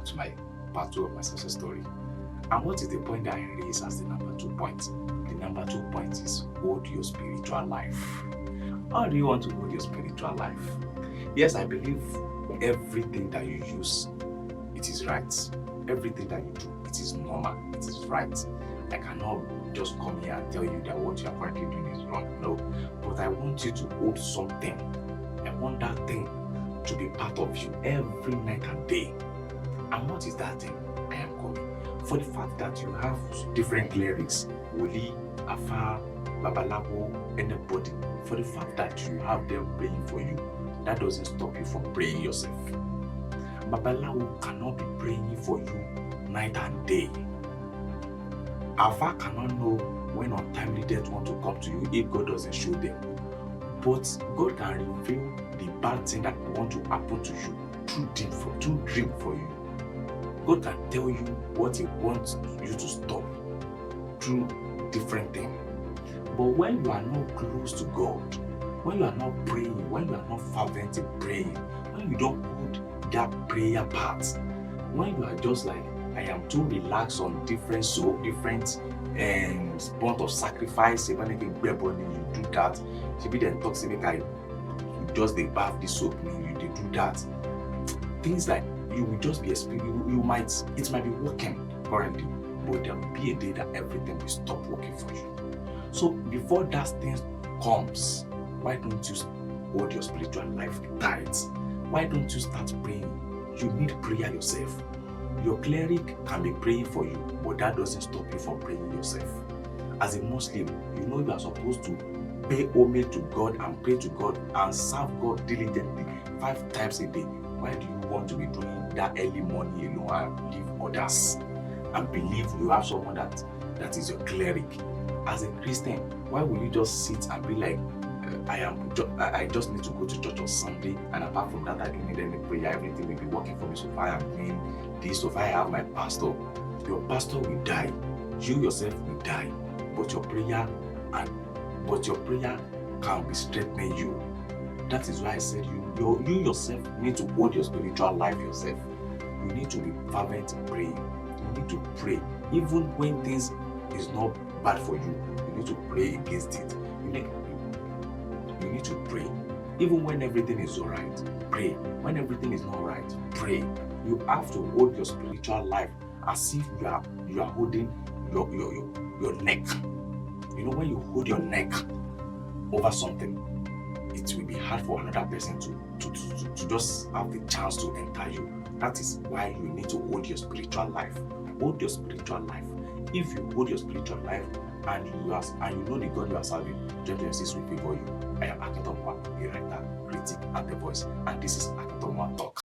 back to my part 2 of my success story. And what is the point that I raise as the number 2 point? The number 2 point is hold your spiritual life. How do you want to hold your spiritual life? Yes, I believe everything that you use, it is right. Everything that you do, it is normal, it is right. I cannot just come here and tell you that what you are currently doing is wrong. No, but I want you to hold something. I want that thing to be part of you every night and day. And what is that thing? I am coming. For the fact that you have different clerics, Woli, Afa, Babalawo, anybody, for the fact that you have them praying for you, that doesn't stop you from praying yourself. Babalawo cannot be praying for you night and day. Afa cannot know when untimely death want to come to you if God doesn't show them. But God can reveal the bad thing that want to happen to you through dream for you. God can tell you what He wants you to stop through different things. But when you are not close to God, when you are not praying, when you are not fervent in praying, when you don't put that prayer part, when you are just like, I am too relaxed on different point of sacrifice, when you do that, maybe then talk you just they bath the soap, you they do that. Things like you will just be experiencing, it might be working currently, but there will be a day that everything will stop working for you. So before that thing comes, why don't you hold your spiritual life tight? Why don't you start praying? You need prayer yourself. Your cleric can be praying for you, but that doesn't stop you from praying yourself. As a Muslim, you know you are supposed to pay homage to God and pray to God and serve God diligently 5 times a day. Why do you want to be doing that early morning alone and leave others and believe you have someone that is your cleric? As a Christian, why will you just sit and be like, I just need to go to church on Sunday, and apart from that, I don't need any prayer. Everything will be working for me. So far I am doing this, so far I have my pastor. Your pastor will die. You yourself will die. But your prayer can be strengthening you. That is why I said you yourself need to hold your spiritual life yourself. You need to be fervent in praying. You need to pray. Even when things is not bad for you, you need to pray against it. You need to pray. Even when everything is alright, pray. When everything is not right, pray. You have to hold your spiritual life as if you are holding your neck. You know, when you hold your neck over something, it will be hard for another person to just have the chance to enter you. That is why you need to hold your spiritual life. Hold your spiritual life. If you hold your spiritual life and you know the God you are serving, 2026 will favor you. I am Akintomiwa, a writer, critic, and the voice, and this is Akintomiwa Talk.